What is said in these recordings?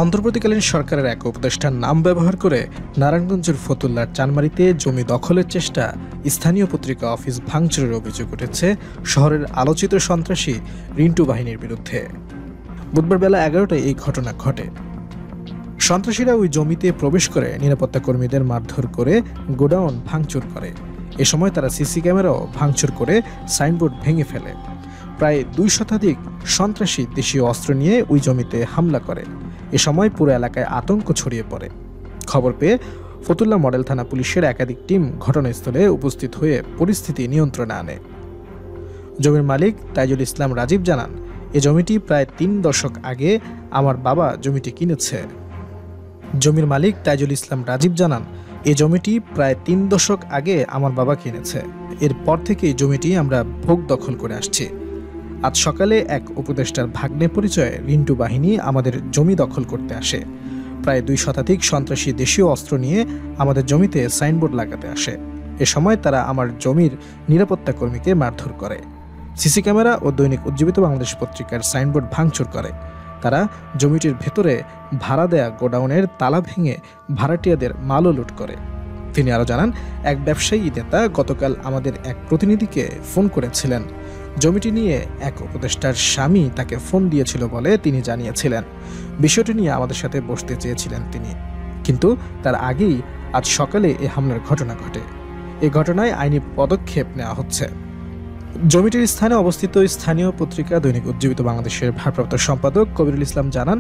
অন্তর্বর্তীকালীন সরকারের এক উপদেষ্টার নাম ব্যবহার করে নারায়ণগঞ্জের ফতুল্লার চানমারিতে জমি দখলের চেষ্টা, স্থানীয় পত্রিকা অফিস ভাঙচুরের অভিযোগ উঠেছে শহরের আলোচিত সন্ত্রাসী রিন্টু বাহিনীর বিরুদ্ধে। বুধবার বেলা 11টায় এই ঘটনা ঘটে। সন্ত্রাসীরা ওই জমিতে প্রবেশ করে নিরাপত্তা কর্মীদের মারধর করে গোডাউন ভাঙচুর করে। এ সময় তারা সিসি ক্যামেরাও ভাঙচুর করে সাইনবোর্ড ভেঙে ফেলে। প্রায় 2 শতাধিক সন্ত্রাসী দেশীয় অস্ত্র নিয়ে ওই জমিতে হামলা করে। এ সময় পুরো এলাকায় আতঙ্ক ছড়িয়ে পড়ে। খবর পেয়ে ফতুল্লা মডেল থানা পুলিশের একাধিক টিম ঘটনাস্থলে উপস্থিত হয়ে পরিস্থিতি নিয়ন্ত্রণে আনে। জমির মালিক তাইজুল ইসলাম রাজীব জানান, এ জমিটি প্রায় 3 দশক আগে আমার বাবা জমিটি কিনেছে। জমির মালিক তাইজুল ইসলাম রাজীব জানান, এই জমিটি প্রায় 3 দশক আগে আমার বাবা কিনেছে। এরপর থেকে এই জমিটি আমরা ভোগ দখল করে আসছি। আজ সকালে এক উপদেষ্টার ভাগ্নে পরিচয়ে রিন্টু বাহিনী আমাদের জমি দখল করতে আসে। প্রায় 2 শতাধিক সন্ত্রাসী দেশীয় অস্ত্র নিয়ে আমাদের জমিতে সাইনবোর্ড লাগাতে আসে। এ সময় তারা আমার জমির নিরাপত্তা কর্মীকে মারধর করে। সিসি ক্যামেরা ও দৈনিক উজ্জীবিত বাংলাদেশ পত্রিকার সাইনবোর্ড ভাঙচুর করে। তারা জমিটির ভেতরে ভাড়া দেয়া গোডাউনের তালা ভেঙে ভাড়াটিয়াদের মালও লুট করে। তিনি আরও জানান, এক ব্যবসায়ী নেতা গতকাল আমাদের এক প্রতিনিধিকে ফোন করেছিলেন। জমিটি নিয়ে এক উপদেষ্টার স্বামী তাকে ফোন দিয়েছিল বলে তিনি জানিয়েছিলেন। বিষয়টি নিয়ে আমাদের সাথে বসতে চেয়েছিলেন তিনি, কিন্তু তার আগেই আজ সকালে এ হামলার ঘটনা ঘটে। এ ঘটনায় আইনি পদক্ষেপ নেওয়া হচ্ছে। জমিটির স্থানে অবস্থিত স্থানীয় পত্রিকা দৈনিক উজ্জীবিত বাংলাদেশের ভারপ্রাপ্ত সম্পাদক কবিরুল ইসলাম জানান,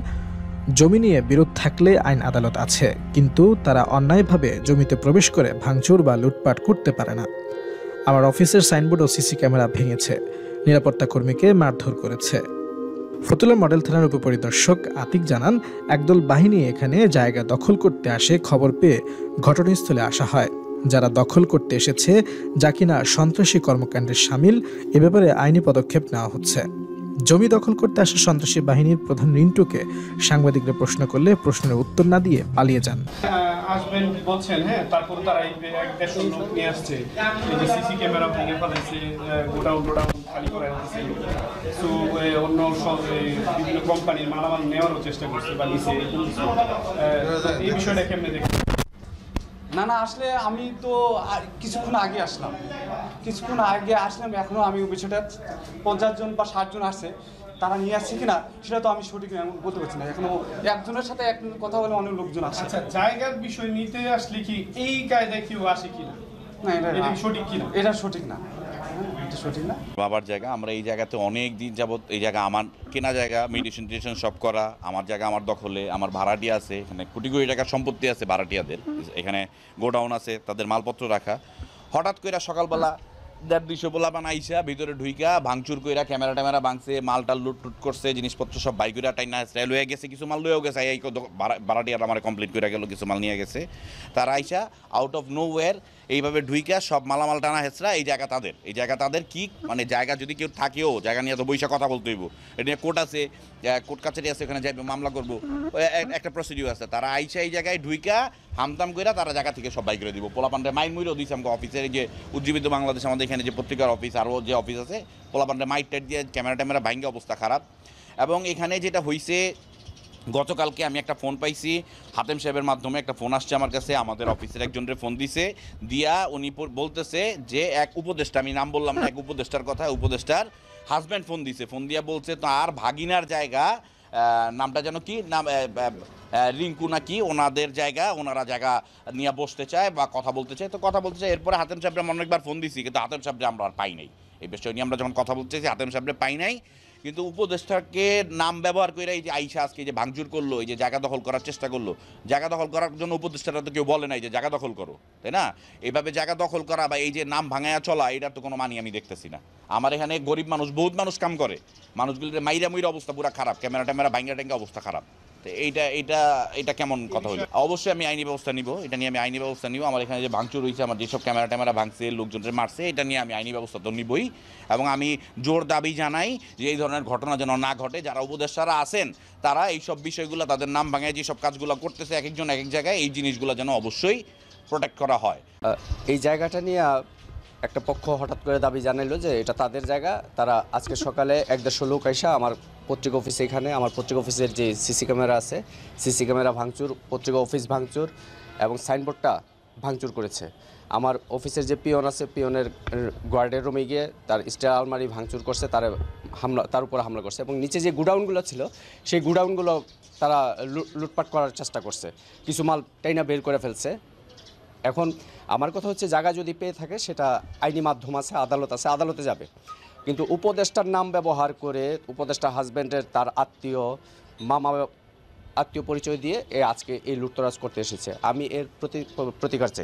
জমি নিয়ে বিরোধ থাকলে আইন আদালত আছে, কিন্তু তারা অন্যায়ভাবে জমিতে প্রবেশ করে ভাঙচুর বা লুটপাট করতে পারে না। আমার অফিসের সাইনবোর্ড ও সিসি ক্যামেরা ভেঙেছে, নিরাপত্তা কর্মীকে মারধর করেছে। ফতুল্লা মডেল থানার উপপরিদর্শক আতিক জানান, একদল বাহিনী এখানে জায়গা দখল করতে আসে। খবর পেয়ে ঘটনাস্থলে আসা হয়। যারা দখল করতে এসেছে, যা কিনা সন্ত্রাসী কর্মকাণ্ডের শামিল, এ ব্যাপারে আইনি পদক্ষেপ নেওয়া হচ্ছে। জমি দখল করতে আসা সন্ত্রাসী বাহিনীর প্রধান রিন্টুকে সাংবাদিকরা প্রশ্ন করলে প্রশ্নের উত্তর না দিয়ে পালিয়ে যান। আসবেন বলছেন, হ্যাঁ, তারপর তারা এক দেড়শো লোক নিয়ে আসছে, এই যে সিসি ক্যামেরা ভেঙে ফেলাইছে, গোডাউন খালি করে আসছে, সো অন্য সব বিভিন্ন কোম্পানির মালামাল নেওয়ারও চেষ্টা করছে বা নিছে। এই বিষয়টা কেমনে দেখছেন? না আসলে আমি তো কিছুক্ষণ আগে আসলাম, এখনো আমি বিষয়টা 50 জন বা 60 জন আসছে, তারা নিয়ে আসছে কিনা সেটা তো আমি সঠিক বলতে পারছি না। এখনো একজনের সাথে এক কথা বলে অনেক লোকজন আসছে। আচ্ছা, জায়গার বিষয় নিতে আসলে কি এই কায়দায় কেউ আসে কিনা? না, এটা সঠিক কিনা? এটা সঠিক না, সঠিক না। বাবার জায়গা, আমরা এই জায়গাতে অনেক দিন যাবত, এই জায়গা আমার কেনা জায়গা, মেডিসিন সব করা আমার জায়গা, আমার দখলে, আমার ভাড়াটিয়া আছে, এখানে কোটি কোটি টাকার সম্পত্তি আছে ভাড়াটিয়াদের, এখানে গোডাউন আছে, তাদের মালপত্র রাখা। হঠাৎ করে সকালবেলা 150-200 পোলাপান আইসা ভিতরে ঢুইকা ভাঙচুর কইরা ক্যামেরা ট্যামেরা ভাঙছে, মালটাল লুট করছে, জিনিসপত্র সব বাই কইরা টাইনা লয়ে গেছে, কিছু মাল লয়েও গেছে। এই ভাড়াটিয়ার আমার কমপ্লিট করে গেল, কিছু মাল নিয়ে গেছে। তারা আইসা আউট অফ নো ওয়্যার এইভাবে ঢুইকা সব মালামাল টানা হেঁচড়া। এই জায়গা তাদের কি মানে জায়গা যদি কেউ থাকেও, জায়গা নিয়ে তো বৈশা কথা বলতে হইব। এটা নিয়ে কোর্ট আছে, কোর্ট কাছারি আছে, ওখানে যাইবে মামলা করবো, একটা প্রসিডিউর আছে। তারা আইসা এই জায়গায় ঢুইকা হামতাম কইরা তারা জায়গা থেকে সব বাই করে দিব। পোলাপান্ডে মাইন মুইরও দিয়েছে আমাকে অফিসের, যে উজ্জীবিত বাংলাদেশ আমাদের এখানে যে পত্রিকার অফিস, আরও যে অফিস আছে, পোলাপান্ডে মাইট টাইট দিয়ে ক্যামেরা ট্যামেরা ভাঙ্গে অবস্থা খারাপ। এবং এখানে যেটা হয়েছে, গতকালকে আমি একটা ফোন পাইছি হাতেম সাহেবের মাধ্যমে, একটা ফোন আসছে আমার কাছে, আমাদের অফিসের একজনের ফোন দিছে, দিয়া উনি বলতেছে যে এক উপদেষ্টা, আমি নাম বললাম না, এক উপদেষ্টার কথা, উপদেষ্টার হাজব্যান্ড ফোন দিছে, ফোন দিয়া বলছে তার ভাগিনার জায়গা, নামটা যেন কি নাম, রিঙ্কু নাকি, ওনাদের জায়গা, ওনারা জায়গা নিয়ে বসতে চায় বা কথা বলতে চায়, তো কথা বলতে চায়। এরপরে হাতেম সাহেবরা অনেকবার ফোন দিছি, কিন্তু হাতেম সাহেবরা আমরা আর পাই নাই। এই বিষয় নিয়ে আমরা যখন কথা বলতে চাইছি, হাতেম সাহেবরা পাই নাই। কিন্তু উপদেষ্টাকে নাম ব্যবহার করে এই যে আইসা আজকে যে ভাঙচুর করলো, এই যে জায়গা দখল করার চেষ্টা করলো, জায়গা দখল করার জন্য উপদেষ্টারা তো কেউ বলে নাই যে জায়গা দখল করো, তাই না? এইভাবে জায়গা দখল করা বা এই যে নাম ভাঙায়া চলা, এটার তো কোনো মানি আমি দেখতেছি না। আমার এখানে গরিব মানুষ, বহুত মানুষ কাম করে, মানুষগুলির মাইরা মুইরা অবস্থা পুরো খারাপ, ক্যামেরা ট্যামেরা ভাঙ্গা ট্যাঙ্গা অবস্থা খারাপ। তো এইটা কেমন কথা হলো? অবশ্যই আমি আইনি ব্যবস্থা নিব, এটা নিয়ে আমি আইনি ব্যবস্থা নিব। আমার এখানে যে ভাঙচুর হয়েছে, আমার যেসব ক্যামেরা ট্যামেরা ভাঙছে, লোকজনের মারছে, এটা নিয়ে আমি আইনি ব্যবস্থা তো নিবই। এবং আমি জোর দাবি জানাই যে এই ধরনের ঘটনা যেন না ঘটে। যারা উপদেষ্টারা আছেন তারা এইসব বিষয়গুলো, তাদের নাম ভাঙায় যেসব কাজগুলো করতেছে এক একজন এক এক জায়গায়, এই জিনিসগুলো যেন অবশ্যই প্রোটেক্ট করা হয়। এই জায়গাটা নিয়ে একটা পক্ষ হঠাৎ করে দাবি জানাইলো যে এটা তাদের জায়গা। তারা আজকে সকালে 1-150 লোক আইসা আমার পত্রিকা অফিসে, এখানে আমার পত্রিকা অফিসের যে সিসি ক্যামেরা আছে, সিসি ক্যামেরা ভাঙচুর, পত্রিকা অফিস ভাঙচুর এবং সাইনবোর্ডটা ভাঙচুর করেছে। আমার অফিসের যে পিয়ন আছে, পিয়নের গার্ডের রুমে গিয়ে তার স্টিল আলমারি ভাঙচুর করছে, তার উপরে হামলা করছে এবং নিচে যে গুডাউনগুলো ছিল সেই গুডাউনগুলো তারা লুটপাট করার চেষ্টা করছে, কিছু মাল টাইনা বের করে ফেলছে। এখন আমার কথা হচ্ছে জায়গা যদি পেয়ে থাকে সেটা আইনি মাধ্যম আছে, আদালত আছে, আদালতে যাবে। কিন্তু উপদেষ্টার নাম ব্যবহার করে উপদেষ্টা হাজব্যান্ডের তার আত্মীয় মামা আত্মীয় পরিচয় দিয়ে আজকে এই লুটতরাজ করতে এসেছে। আমি এর প্রতিকার চাই।